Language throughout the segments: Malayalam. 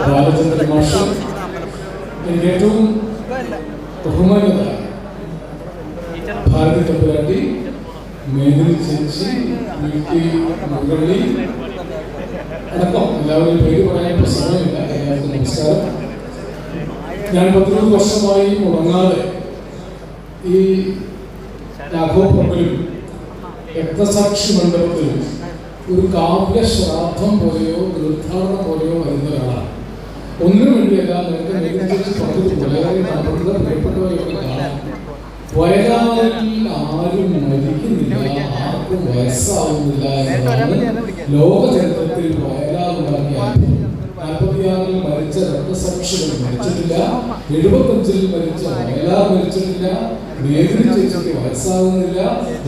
ബാലചന്ദ്രൻ മാഷ്, എനിക്ക് ഏറ്റവും ബഹുമാനമായ ഭാരതി തമ്പുരാട്ടി, മേദിനി ചേച്ചി, മുരളി അടക്കം എല്ലാവരും പേര് പറയാനുള്ള സമയമില്ല. എല്ലാവർക്കും നമസ്കാരം. ഞാൻ 10 വർഷമായി മുടങ്ങാതെ ഈ രാഘവപ്രഭയിലും രക്തസാക്ഷി മണ്ഡപത്തിലും ഒരു കാവ്യ ശ്രാദ്ധം പോലെയോ തീർത്ഥാടനം പോലെയോ വരുന്ന ഒരാളാണ്. ഒന്നിനു വേണ്ടിയല്ല, നേരത്തെ നേരിട്ട് പറഞ്ഞതുപോലെ പ്രിയപ്പെട്ടവരെയൊക്കെ കാണാൻ വയനാട്ടിൽ ആരും മരിക്കുന്നില്ല, ആർക്കും വയസ്സാവുന്നില്ല എന്നതാണ് ലോക ചരിത്രത്തിൽ വയനാടുണ്ടാക്കിയ 46 മരിച്ച രക്തസാക്ഷികൾ മരിച്ചിട്ടില്ല, 75 മരിച്ച വയലാർ മരിച്ചിട്ടില്ല, മേദിനി ചേച്ചിക്ക് വയസ്സാവുന്നില്ല,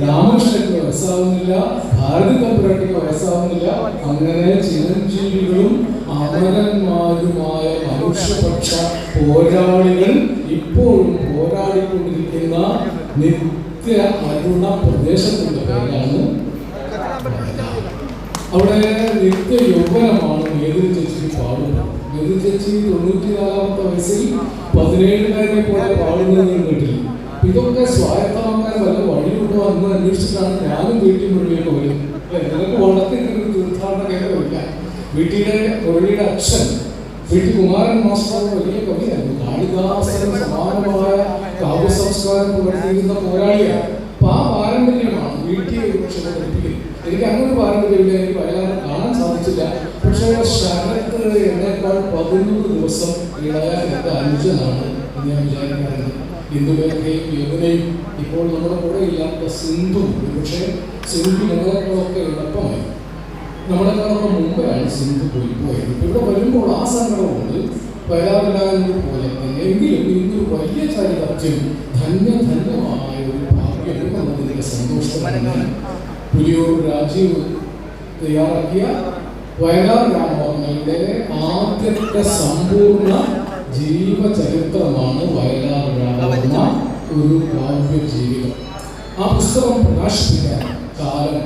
രാമകൃഷ്ണയ്ക്ക് വയസ്സാവുന്നില്ല, ഭാരതി തമ്പുരാട്ടിക്ക് വയസ്സാവുന്നില്ല. അങ്ങനെ ചിരഞ്ജീവികളും അമരന്മാരുമായ മനുഷ്യപക്ഷ പോരാളികൾ ഇപ്പോഴും പോരാടിക്കൊണ്ടിരിക്കുന്ന നിത്യ അരുണ പ്രദേശത്തിന്റെ പേരാണ്. അവിടെ നിത്യ യൗവനമാണ് മേദിനി ചേച്ചിക്ക് പാടുന്നത്. മേദിനി ചേച്ചി 94-ാമത്തെ വയസ്സിൽ 17-കാരെ പോലെ പാടുന്നത് കേട്ടില്ല. ഇതൊക്കെ സ്വായത്തമാക്കാൻ വല്ല വഴിയുണ്ടോ എന്ന് അന്വേഷിച്ചിട്ടാണ് ഞാനും വീട്ടിൽ മുഴുവൻ പോലും. നിനക്ക് വളർത്തിട്ട് തീർത്ഥാടന കേന്ദ്രമില്ല. വീട്ടിലെ മുരളിയുടെ അച്ഛൻ വീട്ടിൽ കുമാരൻ മാസ്റ്റർ വലിയ കവിയായിരുന്നു. കാളിദാസന് സമാനമായ കാവ്യ സംസ്കാരം പുലർത്തിയിരുന്ന പോരാളിയാണ്. അപ്പൊ ആ പാരമ്പര്യമാണ് വീട്ടിൽ പഠിപ്പിക്കുന്നത്. എനിക്ക് അങ്ങനെ പാരമ്പര്യമില്ല, എനിക്ക് വയലാറിനെ കാണാൻ സാധിച്ചില്ല. പക്ഷേ ശരത്ത് എന്നേക്കാൾ 11 ദിവസം ഇളയ എന്റെ അനുജനാണ് എന്ന് ഞാൻ വിചാരിക്കാറുണ്ട്. ഇന്ദുലേഖയും യമുനയും ഇപ്പോൾ നമ്മുടെ കൂടെ ഇല്ലാത്ത സിന്ധു, പക്ഷേ സിന്ധു ഞങ്ങളെക്കാളൊക്കെ എളുപ്പമായി, നമ്മളെക്കാളൊക്കെ മുമ്പാണ് സിന്ധു പോയത്. ഇവിടെ വരുമ്പോൾ ആ സങ്കടമുണ്ട്, വയലാറില്ലാതെ പോലെ തന്നെ. എങ്കിലും ഇന്നൊരു വലിയ ചരിത്രം ധന്യമായ ഒരു ഭാഗ്യം എന്നതിന്റെ സന്തോഷമാണ്. പുലിയൂർ രാജീവ് തയ്യാറാക്കിയ വയലാർ രാമവർമ്മയുടെ ആദ്യത്തെ സമ്പൂർണ്ണ ജീവചരിത്രമാണ് വയലാർ രാമവർമ്മ ഒരു കാവ്യ ജീവിതം. ആ പുസ്തകം പ്രകാശിപ്പിക്കാൻ കാലം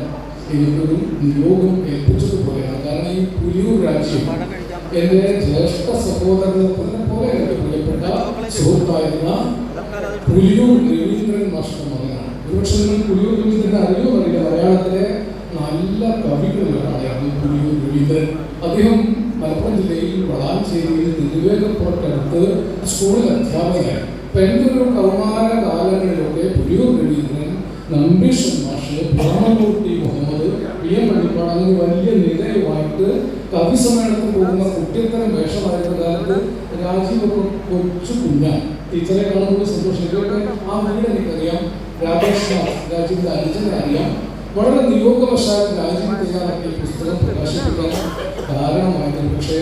എനിക്കൊരു നിയോഗം ഏൽപ്പിച്ചതുപോലെയാണ്. കാരണം ഈ പുലിയൂർ രാജീവ് എൻ്റെ ജ്യേഷ്ഠ സഹോദരനെ പോലെ എനിക്ക് പ്രിയപ്പെട്ട സുഹൃത്തായിരുന്ന പുലിയൂർ രവീന്ദ്രൻ മാസ്റ്റർ മകനാണ്. ഒരുപക്ഷെ നിങ്ങൾ പുലിയൂർ രവീന്ദ്രനെ അറിയോ അറിയില്ല. മലയാളത്തിലെ നല്ല കവികളിലൊരാളായിരുന്നു പുലിയൂർ രവീന്ദ്രൻ. അദ്ദേഹം മലപ്പുറം ജില്ലയിൽ വളാഞ്ചേരിയിൽ നിരുവേഗപ്പുറത്തടുത്ത് സ്കൂളിൽ അധ്യാപകനായി. അപ്പൊ എൻ്റെ ഒരു കൗമാര കാലങ്ങളിലൊക്കെ പുലിയൂർ രവീന്ദ്രൻ, നമ്പീഷൻ മാഷ്, ബ്രഹ്മമൂർത്തി മുഹമ്മദ്, PM പള്ളിപ്പാട് അങ്ങനെ വലിയ നിരയുമായിട്ട് കവി സമ്മേളനത്തിൽ പോകുന്ന കുട്ടിത്തരം വേഷമായിരുന്ന കാലത്ത് രാജീവൊക്കെ കൊച്ചു കുഞ്ഞാണ്. ടീച്ചറെ കാണുമ്പോൾ സന്തോഷിക്കൊക്കെ ആ വീട് എനിക്കറിയാം. രാജേഷ് രാജീവിന്റെ അനുജനെ അറിയാം. വളരെ നിയോഗവശാൽ രാജീവ് തയ്യാറാക്കിയ പുസ്തകം പ്രകാശിപ്പിക്കാൻ കാരണമായിരുന്നു. പക്ഷേ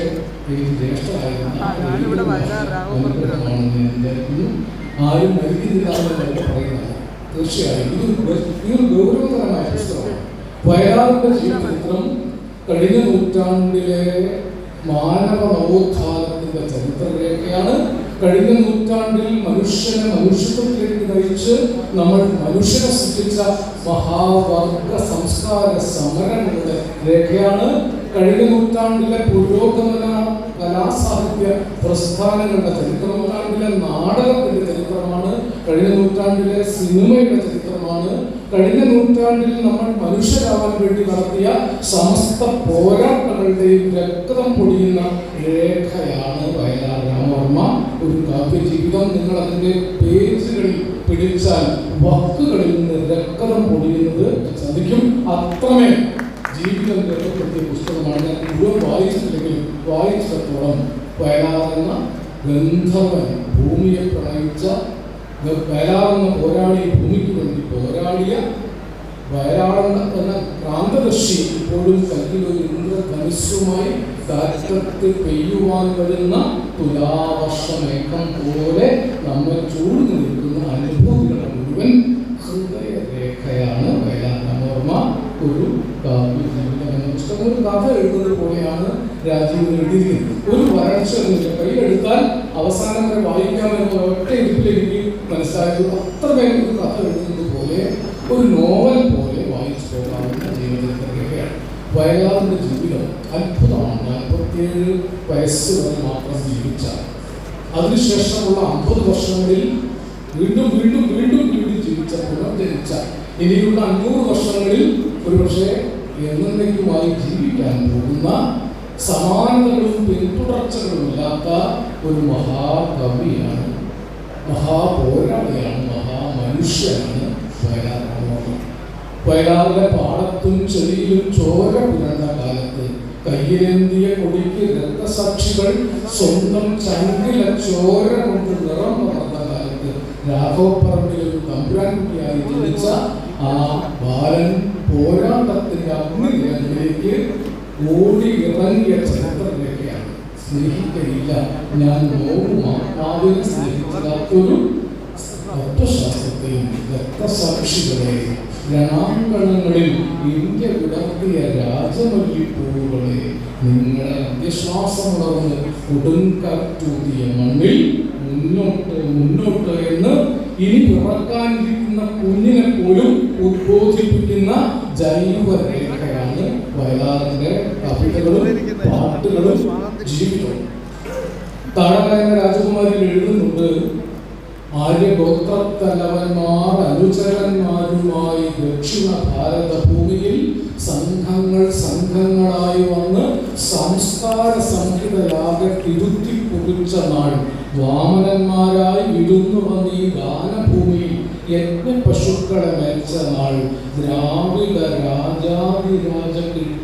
എനിക്ക് ജ്യേഷ്ഠനായിരുന്നു ആരും മരിക്കുന്നില്ല എന്ന് പറയുന്നത് തീർച്ചയായും ഇതൊരു ഗൗരവതരമായ പുസ്തകമാണ്. വയലാറിന്റെ ജീവചരിത്രം കഴിഞ്ഞ നൂറ്റാണ്ടിലെ മാനവ നവോത്ഥാനത്തിന്റെ ചരിത്രരേഖയാണ്. കഴിഞ്ഞ നൂറ്റാണ്ടിൽ മനുഷ്യനെ മനുഷ്യത്വത്തിലേക്ക് നയിച്ച് നമ്മൾ മനുഷ്യനെ സൃഷ്ടിച്ച മഹാവർഗ സംസ്കാര സമരങ്ങളുടെ രേഖയാണ്. കഴിഞ്ഞ നൂറ്റാണ്ടിലെ പുരോഗമന കലാസാഹിത്യ പ്രസ്ഥാനങ്ങളുടെ ചരിത്രം, നൂറ്റാണ്ടിലെ നാടകത്തിന്റെ ചരിത്രമാണ്. കഴിഞ്ഞ നൂറ്റാണ്ടിലെ സിനിമയുടെ ചരിത്രമാണ്. കഴിഞ്ഞ നൂറ്റാണ്ടിൽ നമ്മൾ മനുഷ്യരാവാൻ വേണ്ടി നടത്തിയ സമസ്ത പോരാട്ടങ്ങളുടെയും രക്തം പൊടിയുന്ന രേഖയാണ് വയലാർ രാമവർമ്മ ഒരു കാവ്യ ജീവിതം. നിങ്ങൾ അതിന്റെ പേജുകളിൽ പിടിച്ചാൽ വാക്കുകളിൽ നിന്ന് രക്തം പൊടിയുന്നത് സാധിക്കും. അത്രമേൽ ജീവിതം രേഖപ്പെടുത്തിയ പുസ്തകമാണ്. ഞാൻ മുഴുവൻ വായിച്ചിട്ടില്ലെങ്കിലും വായിച്ചിടത്തോളം വയലാറെന്ന ഗന്ധർവൻ ഭൂമിയെ പ്രണയിച്ച, വയലാറെന്ന പോരാളി ഭൂമിക്ക് വേണ്ടി പോരാടിയ വയലാറെന്ന ക്രാന്തദർശി ഇപ്പോഴും കല്ലിലൊരു ഇന്ദ്രധനുസ്സുമായി കാറ്റത്ത് പെയ്യുവാൻ വരുന്ന തുലാവർഷമേഘം പോലെ നമ്മൾ ചൂഴ്ന്നു നിൽക്കുന്ന അനുഭൂതികളുടെ മുഴുവൻ ഹൃദയരേഖയാണ് വയലാർ രാമവർമ്മ ഒരു കാവ്യ ജീവിതം എന്ന പുസ്തകം. ഒരു കഥ എഴുതുന്നത് പോലെയാണ് രാജീവ് എഴുതിയിരിക്കുന്നത്. ഒരു വരൾച്ച കയ്യിലെടുത്താൽ അവസാനം വരെ വായിക്കാമെന്ന ഒറ്റ ഇരുപ്പിലേക്ക് മനസ്സിലായത്. അത്ര പേര് ഒരു കഥ എഴുതുന്നത് പോലെ, ഒരു നോവൽ പോലെ വായിച്ചു പോകാവുന്ന ജീവിതത്തിലേക്കാണ്. വയലാറിൻ്റെ ജീവിതം അത്ഭുതമാണ്. 47 വയസ്സ് വരെ മാത്രം ജീവിച്ച, അതിനുശേഷമുള്ള 50 വർഷങ്ങളിൽ വീണ്ടും വീണ്ടും വീണ്ടും വീണ്ടും ജീവിച്ച, പുനർജനിച്ച, ഇനിയുള്ള 500 വർഷങ്ങളിൽ ഒരുപക്ഷെ എന്നേക്കുമായി ജീവിക്കാൻ പോകുന്ന, സമാനതകളും പിന്തുടർച്ചകളും ഇല്ലാത്ത ഒരു മഹാകവിയാണ്, മഹാപോരാളിയാണ്, മഹാമനുഷ്യനാണ് വയലാർ. വയലാറിന്റെ പാടത്തും ചെടിയിലും ചോര പുരണ്ട കാലത്ത് കയ്യിലേന്തിയ കൊടിക്ക് രക്തസാക്ഷികൾ സ്വന്തം ചങ്കില ചോര കൊണ്ട് നിറം പകർന്ന കാലത്ത് രാഘവപ്പറമ്പിൽ തമ്പുരാൻകുട്ടിയായി ജനിച്ച ആ ബാലൻ പോരാട്ടത്തിന്റെ അഗ്നിയിലേക്ക് ഓടി ഇറങ്ങിയ ചരിത്രരേഖയാണ്. സ്നേഹിക്കയില്ല ഞാൻ നോവും ആത്മാവിനെ സ്നേഹിക്കാത്തൊരു തത്വശാസ്ത്രത്തെയും രക്തസാക്ഷികളെയും രണാങ്കണങ്ങളിൽ ഇന്ത്യ വിടർത്തിയ രാജമല്ലിപ്പൂവുകളെ നിങ്ങളെ അന്ത്യശ്വാസമുണർന്ന് കൊടുങ്കാറ്റൂതിയ മണ്ണിൽ മുന്നോട്ട് മുന്നോട്ട് എന്ന് ഇനി പിറക്കാനിരിക്കുന്ന കുഞ്ഞിനെ പോലും ഉദ്ബോധിപ്പിക്കുന്ന ജൈവരേഖയാണ് വയലാറിന്റെ കവിതകളും പാട്ടുകളും ജീവിതവും. താഴെ രാജകുമാരിൽ എഴുതുന്നുണ്ട്, ആര്യഗോത്രത്തലവന്മാർ അനുചരന്മാരുമായി ദക്ഷിണ ഭാരത ഭൂമിയിൽ സംഘങ്ങളായി വന്ന് സംസ്കാര സംഹിതയാകെ തിരുത്തി കുറിച്ച നാൾ, വാമനന്മാരായി വിരുന്നു വന്ന് ഈ ഗാനഭൂമിയിൽ യജ്ഞപശുക്കളെ മേച്ച നാൾ, ദ്രാവിഡ രാജാതിരാജ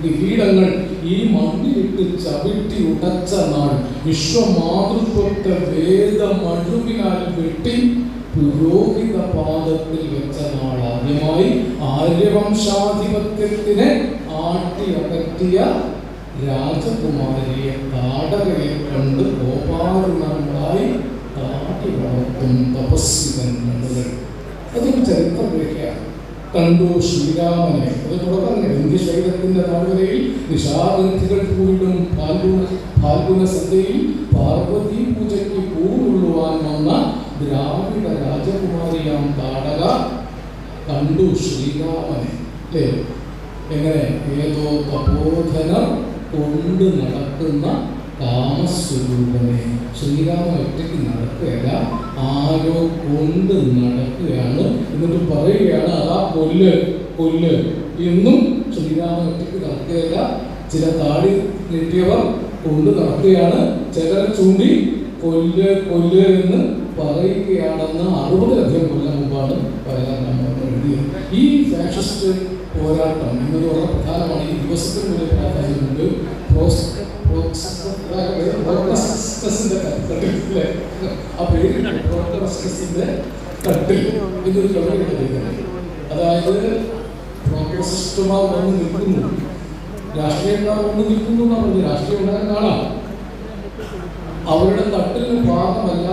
കിരീടങ്ങൾ ഈ മണ്ണിലിട്ട് ചവിട്ടി ഉടച്ച നാൾ, വിശ്വമാതൃത്വത്തെ വേദമഴുവിനാൽ വെട്ടി പുരോഹിത പാദത്തിൽ വെച്ച നാൾ, ആദ്യമായി ആര്യവംശാധിപത്യത്തിനെ ആട്ടി അകറ്റിയ രാജകുമാരിയെ താടകയെ കണ്ട് ഗോപാലനായി താടി വളർത്തും തപസ്വികൻ കണ്ണുകൾ. അതൊരു ചരിത്രരേഖയാണ്. കണ്ടു ശ്രീരാമനെ, അത് തുടക്കം ഇന്ത്യശൈലത്തിന്റെ താഴ്വരയിൽ നിശാഗന്ധികൾ പൂവിടും ഫാൽഗുന സന്ധ്യയിൽ പാർവതി പൂജയ്ക്ക് പൂവുള്ളുവാൻ വന്ന ദ്രാവിഡ രാജകുമാരിയാം താടക കണ്ടു ശ്രീരാമനെ. അല്ലേ? എങ്ങനെ? ഏതോ തപോധനം കൊണ്ട് നടക്കുന്ന കാമസ്വരൂപനെ. ശ്രീരാമൻ ഒറ്റയ്ക്ക് നടക്കുകയല്ല, ആരോ കൊണ്ട് നടക്കുകയാണ്. എന്നിട്ട് പറയുകയാണ്, അതാ കൊല്ല് കൊല്ല് എന്നും. ശ്രീരാമൻ ഒറ്റയ്ക്ക് നടക്കുകയല്ല, ചില താടി നീട്ടിയവർ കൊണ്ട് നടക്കുകയാണ്. ചിലർ ചൂണ്ടി കൊല്ല് കൊല്ല് എന്ന് പറയുകയാണെന്ന് 60-ലധികം കൊല്ലം മുമ്പാണ് എഴുതിയത്. ഈ ഫാഷിസ്റ്റ് പോരാട്ടം എന്നത് വളരെ പ്രധാനമാണ്. ഈ ദിവസത്തിന് വലിയ പ്രാധാന്യമുണ്ട്. അതായത് പ്രോഗ്രസിസ്റ്റുമാർ വന്ന് നിൽക്കുന്നു, രാഷ്ട്രീയക്കാർ വന്ന് നിൽക്കുന്നു എന്നാണ് പറഞ്ഞത്. രാഷ്ട്രീയം ഉണ്ടാകാൻ കാണാം. അവരുടെ തട്ടിന് ഭാഗമല്ല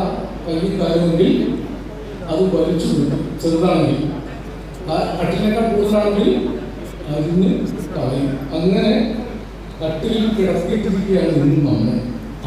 കയ്യും കാര്യമെങ്കിൽ അത് വലിച്ചു വിടും. ചെറുതാണെങ്കിൽ, ആ കട്ടിലിനേക്കാൾ കൂടുതലാണെങ്കിൽ അതിന് കളയും. അങ്ങനെ കട്ടിലിൽ കിടത്തിയിട്ടിരിക്കുകയാണ് ഇന്ന് നമ്മൾ.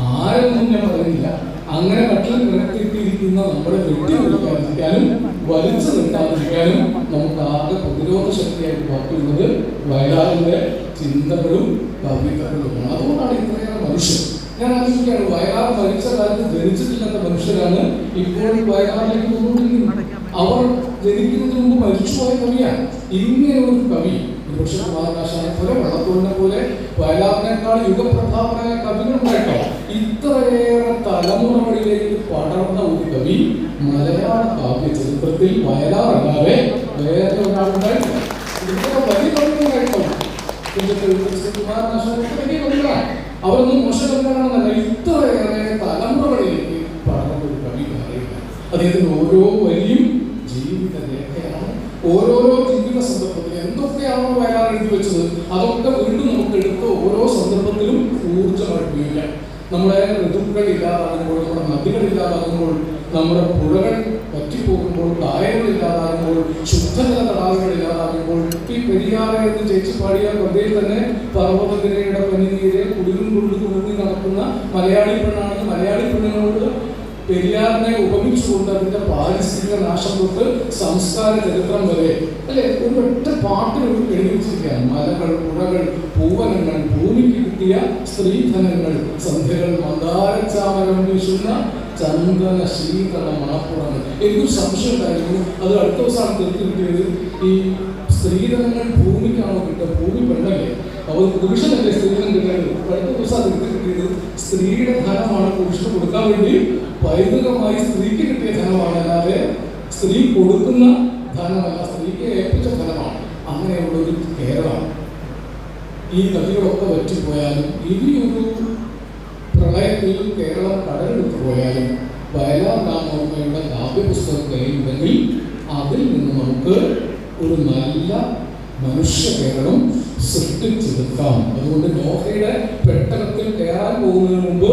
ആരൊന്നും ഞാൻ പറയുന്നില്ല. അങ്ങനെ കട്ടിലിൽ കിടത്തിയിട്ടിരിക്കുന്ന നമ്മളെ വെട്ടി വിളിക്കാതിരിക്കാനും വലിച്ചു നിർത്താതിരിക്കാനും നമുക്ക് ആകെ പ്രതിരോധ ശക്തിയായിട്ട് ബാക്കിയുള്ളത് വയലാറിന്റെ ചിന്തകളും കവിതകളുമാണ്. അതുകൊണ്ടാണ് ഇത്രയേറെ മനുഷ്യർ. ഞാൻ ആലോചിക്കുകയാണ്, വയലാർ മരിച്ച കാലത്ത് ജനിച്ചിട്ടില്ലാത്ത മനുഷ്യരാണ് ഇപ്പോൾ വയലാറിലേക്ക് വന്നുകൊണ്ടിരിക്കുന്നത്. അവർ ജനിക്കുന്നതിന് മുമ്പ് മരിച്ചുപോയ കവിയാണ്. ഇങ്ങനെ ഒരു കവി കുമാരനാശാനെ പോലെ, വള്ളത്തോളിനെ പോലെ, വയലാറിനേക്കാൾ യുഗപ്രഭാവനായ കവികളുണ്ടായിട്ടോ. ഇത്രയേറെ തലമുറകളിലേക്ക് പടർന്ന ഒരു കവി മലയാള കാവ്യ ചരിത്രത്തിൽ വയലാറല്ലാതെ വേറെ ഒരാളുണ്ടായിട്ടില്ല. ഇത്ര വലിയ കവികളുണ്ടായിട്ടോ. കുമാരനാശാനെ വലിയ കവികളാണ്. അവരൊന്നും മോശകവികളാണെന്നല്ല, ഇത്രയേറെ തലമുറകളിലേക്ക് പടർന്ന ഒരു കവി പറയുക. അദ്ദേഹത്തിന് ഓരോ വരിയും ജീവിത രേഖയാണ്. ഓരോരോ ജീവിത സന്ദർഭത്തിൽ എന്തൊക്കെയാണോ വയലാർ എഴുതി വെച്ചത് അതൊക്കെ വീണ്ടും നമുക്ക് എടുത്ത് ഓരോ സന്ദർഭത്തിലും ഊർജ്ജമായിട്ട് ഉപയോഗിക്കാം. നമ്മുടെ ഋതുക്കൾ ഇല്ലാതാകുമ്പോൾ, നമ്മുടെ നദികൾ ഇല്ലാതാകുമ്പോൾ, നമ്മുടെ പുഴകൾ പറ്റിപ്പോകുമ്പോൾ, കായലുകൾ ഇല്ലാതാകുമ്പോൾ, ശുദ്ധജല തടാകങ്ങൾ ഇല്ലാതാകുമ്പോൾ, ഈ പെരിയാറെ എന്ന് ചേച്ചി പാടിയ കവിതയിൽ തന്നെ പർവ്വതനിരയുടെ പനിനീരെ കുടിലും കൊണ്ട് തുറങ്ങി നടക്കുന്ന മലയാളി പെണ്ണാണ്. മലയാളി പെണ്ണിനോട് പെരിയാറിനെ ഉപമിച്ചുകൊണ്ട് അതിന്റെ പാരിസ്ഥിതിക നാശം തൊട്ട് സംസ്കാര ചരിത്രം വരെ അല്ലെ ഒരു ഒറ്റ പാട്ടിൽ എഴുതി വെച്ചിരിക്കുകയാണ്. മലകൾ, പുഴകൾ, പൂവനങ്ങൾ, ഭൂമിക്ക് കിട്ടിയ സ്ത്രീധനങ്ങൾ, സന്ധ്യകൾ, മന്ദാരച്ചാമരം വീശുന്ന ചന്ദന ശീതള മണപ്പുറങ്ങൾ. എനിക്കൊരു സംശയം ഉണ്ടായിരുന്നു, അത് അടുത്ത ദിവസമാണ് തീർത്ത് കിട്ടിയത്. ഈ സ്ത്രീധനങ്ങൾ ഭൂമിക്കാണോ കിട്ടുക? ഭൂമി പെണ്ണല്ലേ, അവർ പുരുഷനല്ലേ സ്ത്രീധനം കിട്ടുന്നത്. അടുത്ത ദിവസം അത് എടുത്ത് കിട്ടിയത് സ്ത്രീയുടെ ധനമാണ് പുരുഷന് കൊടുക്കാൻ വേണ്ടി പൈതൃകമായി സ്ത്രീക്ക് കിട്ടിയ ധനമാണ്, അല്ലാതെ സ്ത്രീ കൊടുക്കുന്ന ധനമല്ല, സ്ത്രീക്ക് ഏൽപ്പിച്ച ധനമാണ്. അങ്ങനെയുള്ള ഒരു കേരളം. ഈ നദികളൊക്കെ വറ്റിപ്പോയാലും ഇനിയൊരു പ്രളയത്തിൽ കേരളം കടലെടുത്തു പോയാലും വയലാർ രാമവർമ്മയുടെ കാവ്യപുസ്തകം കയ്യിലുണ്ടെങ്കിൽ അതിൽ നിന്ന് നമുക്ക് ഒരു നല്ല മനുഷ്യ കേരളം സൃഷ്ടിച്ചെടുക്കാം. അതുകൊണ്ട് നോഹയുടെ പെട്ടകത്തിൽ കയറാൻ പോകുന്നതിന് മുമ്പ്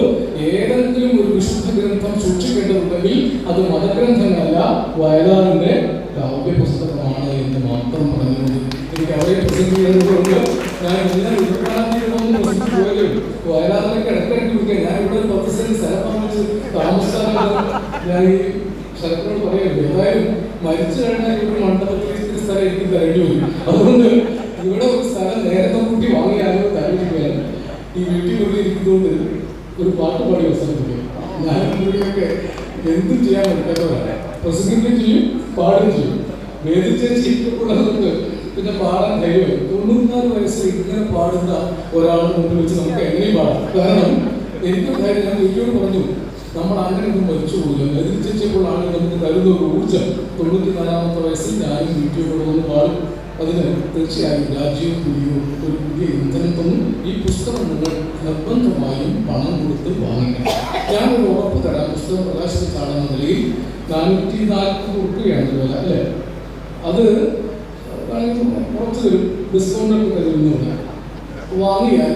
ഏതെങ്കിലും ഒരു വിശുദ്ധ ഗ്രന്ഥം സൂക്ഷിക്കേണ്ടതുണ്ടെങ്കിൽ അത് മതഗ്രന്ഥങ്ങളല്ല, വയലാറിന്റെ കാവ്യപുസ്തകമാണ് എന്ന് മാത്രം പറഞ്ഞുകൊണ്ട് എനിക്ക് അവരെ പ്രസന്റ് ചെയ്യുന്നതുകൊണ്ട് ഞാൻ ഇങ്ങനെ പോയാലും വയലാറിലേക്ക് ഇടക്കിടയ്ക്ക് വിളിക്കാം. ഞാൻ ഇവിടെ 10 സെന്റ് സ്ഥലം വാങ്ങിച്ച് താമസിക്കാനുള്ള ഞാൻ ഈ സ്ഥലത്തോട് പറയുന്നത്. ഏതായാലും മരിച്ചു കഴിഞ്ഞാൽ ഇവിടെ മണ്ഡപത്തിൽ ഇത്തിരി സ്ഥലം എനിക്ക് തരേണ്ടി വരും. അതുകൊണ്ട് ഇവിടെ ഒരു സ്ഥലം നേരത്തെ കൂട്ടി വാങ്ങിയാലോ തരവിക്കുകയാണ്. ഈ വീട്ടിനുള്ളിൽ ഇരിക്കുന്നതുകൊണ്ട് ഒരു പാട്ട് പാടി അവസാനിപ്പിക്കും. ഞാൻ ഇവിടെയൊക്കെ എന്തും ചെയ്യാൻ പറ്റാത്തവരാണ്. പ്രസംഗിക്കുകയും ചെയ്യും, പാടുകയും ചെയ്യും. വേദിച്ചുള്ളതുകൊണ്ട് പിന്നെ പാടാൻ ധൈര്യം. 94 വയസ്സിൽ ഇങ്ങനെ പാടുന്ന ഒരാളുടെ മുമ്പിൽ വെച്ച് നമുക്ക് എങ്ങനെയും പാടാം. കാരണം എനിക്ക് ധൈര്യം. ഞാൻ വീട്ടിയോട് പറഞ്ഞു, നമ്മൾ അങ്ങനെ ഒന്നും മരിച്ചു പോകില്ല. വേദിച്ചപ്പോഴാണ് നമുക്ക് തരുന്ന ഒരു ഊർജ്ജം. 94-ാമത്തെ വയസ്സിൽ ഞാനും വീട്ടിയോട് ഒന്ന് പാടും. അതിന് തീർച്ചയായും രാജ്യവും പുതിയും ഒരു പുതിയ ഇന്ധനം തന്നു. ഈ പുസ്തകം നിങ്ങൾ നിർബന്ധമായും പണം കൊടുത്ത് വാങ്ങിക്കണം. ഞാനൊരു ഉറപ്പ് തരാം. പുസ്തകം പ്രകാശിപ്പിച്ചാണെന്ന നിലയിൽ 440 രൂപയാണ് വില അല്ലേ? അത് കുറച്ച് ഡിസ്കൗണ്ടൊക്കെ തരുന്നില്ല. വാങ്ങിയാൽ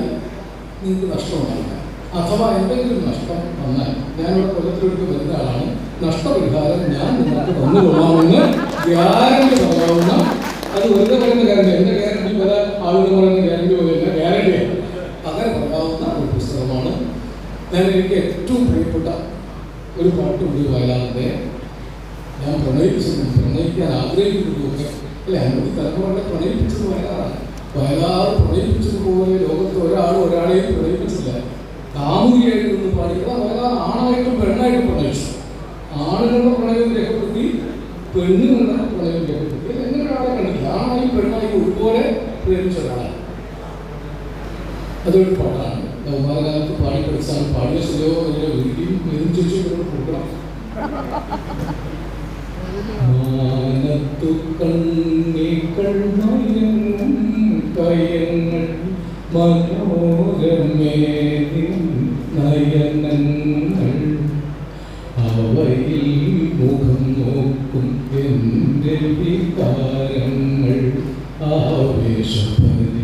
നിങ്ങൾക്ക് നഷ്ടമുണ്ടാവില്ല. അഥവാ എന്തെങ്കിലും നഷ്ടം വന്നാൽ, ഞാനിവിടെ കൊല്ലത്തിലേക്ക് വരുന്ന ആളാണ്, നഷ്ടപരിഹാരം ഞാൻ നിങ്ങൾക്ക് തന്നുകൊള്ളാമെന്ന് ഗ്യാരണ്ടി പറയാവുന്ന, അത് വെറുതെ പറയുന്ന ഗ്യാരണ്ടി, എൻ്റെ ഗ്യാരണ്ടി പല ആളുകൾ പറയുന്ന ഗ്യാരണ്ടി പോലെയല്ല, ഗ്യാരണ്ടിയാണ്. അങ്ങനെ പറയാവുന്ന ഒരു പുസ്തകമാണ്. എനിക്ക് ഏറ്റവും പ്രിയപ്പെട്ട ഒരു പാട്ടുണ്ട് വയലാറിൻ്റെ. ഞാൻ പ്രണയിക്കാൻ ആഗ്രഹിക്കുന്നതൊക്കെ അല്ലെ, അനവധി തലമുറകളെ പ്രണയിപ്പിച്ചത് വയലാറാണ്. വയലാർ പ്രണയിപ്പിച്ചതുപോലെ ലോകത്ത് ഒരാളെയും പ്രണയിപ്പിച്ചില്ല. കാമുകിയായിട്ടൊന്ന് പാടിക്കുക. വയലാർ ആണായിട്ടും പെണ്ണായിട്ടും പ്രണയിച്ചു. ആണുങ്ങളുടെ പ്രണയം രേഖപ്പെടുത്തി, പെണ്ണുങ്ങളുടെ പ്രണയം രേഖപ്പെടുത്തി. എങ്ങനെ ഒരാളെ കണ്ടില്ല. ആണായും പെണ്ണായും ഒരുപോലെ പ്രേമിച്ച ഒരാളാണ്. അതൊരു പാട്ടാണ്. കൗമാരകാലത്ത് പാടി പഠിച്ചാണ്. പാടിയ ശരിയോ വലിയ വീട്ടിലും ചോദിച്ചു കൊടുക്കണം. മാനത്തു കണ്ണികൾ നയങ്ങൾ കയങ്ങൾ മനോരമേ നയനങ്ങൾ അവയിൽ മുഖം നോക്കും എൻ്റെ വികാരങ്ങൾ ആവേശഭരിതങ്ങൾ.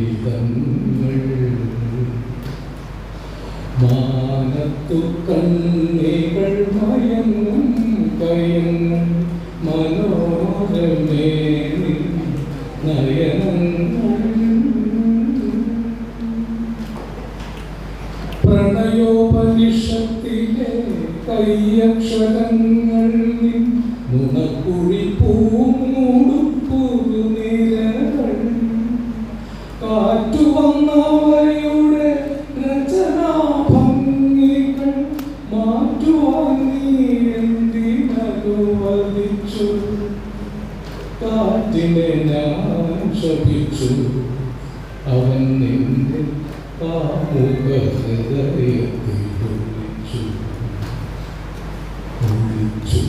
മാനത്തു കണ്ണികൾ നയങ്ങൾ കയങ്ങൾ മനോരമേ നയനങ്ങൾ. പ്രണയോപനിഷത്തിലെ കയ്യക്ഷരങ്ങൾ നുണക്കുഴി പൂമുടുപ്പുനിരകൾ കാറ്റുവന്നവയുടെ രചനാഭംഗികൾ മാറ്റുവാൻ നീ എന്തിനനുവദിച്ചു. കാറ്റിനെ ഞാൻ ശപിച്ചു, അവൻ നിന്റെ കാമുക ഹൃദയത്തിൽ ഒളിച്ചു.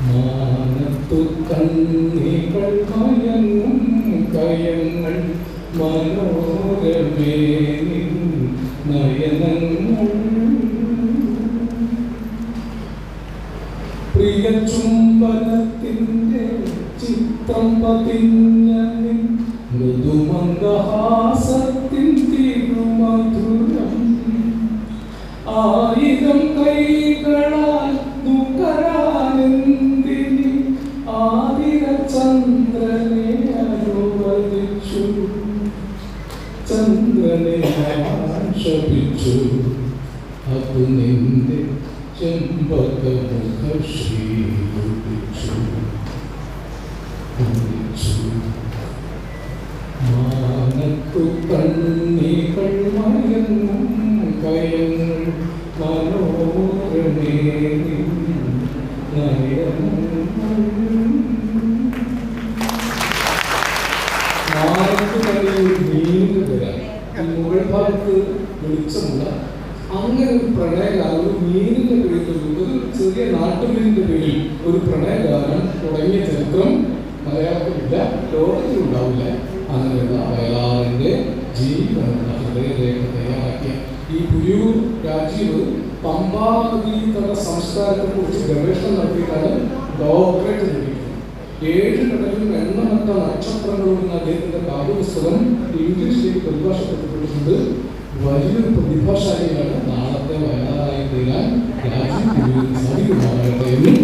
മാനത്തു കണ്ണികൾ മയങ്ങും കയങ്ങൾ മനോരമേ നയനങ്ങൾ. പ്രിയ ചുംബനത്തിൻ്റെ ചിത്രം പതിഞ്ഞ മൃദുമന്ദഹാസത്തിൻ തിരുമധുരം. 1000 കൈകളാൽ ദുഃഖരാനന്ദിനി ആതിര ചന്ദ്രനെ അനുവദിച്ചു. ചന്ദ്രനെ ശപിച്ചു, അത് നിന്റെ മാനത്തു കണ്ണികൾ മയങ്ങും കയങ്ങൾ മനോരമേ മുകൾ ഭാഗത്ത് വെളിച്ചമുള്ള അങ്ങനെ ഒരു പ്രണയഗാനം ഒരു മീനിന്റെ പേരിൽ ഒരു ചെറിയ നാട്ടുമീനിന്റെ പേരിൽ ഒരു പ്രണയഗാനം തുടങ്ങിയ ചരിത്രം മലയാളത്തിലില്ല, ലോകത്തിലുണ്ടാവില്ല. അങ്ങനെയുള്ള വയലാറിന്റെ ജീവനുള്ള ഹൃദയരേഖ തയ്യാറാക്കിയ ഈ പുലിയൂർ രാജീവ് പമ്പാ നദീതട സംസ്കാരത്തെക്കുറിച്ച് ഗവേഷണം നടത്തിയിട്ടാണ് ഡോക്ടറേറ്റ് നേടിയിട്ടുള്ളത്. 7 കടലും എണ്ണമറ്റ നക്ഷത്രങ്ങളും എന്ന അദ്ദേഹത്തിന്റെ കാവ്യപുസ്തകം ഇംഗ്ലീഷിലേക്ക് പരിഭാഷപ്പെടുത്തിയിട്ടുണ്ട്. വലിയൊരു പ്രതിഭാശാലിയാണ്. നാളത്തെ വയലാറായി തീരാൻ രാജീവ് സാധിക്കുമാറാകട്ടെ എന്നും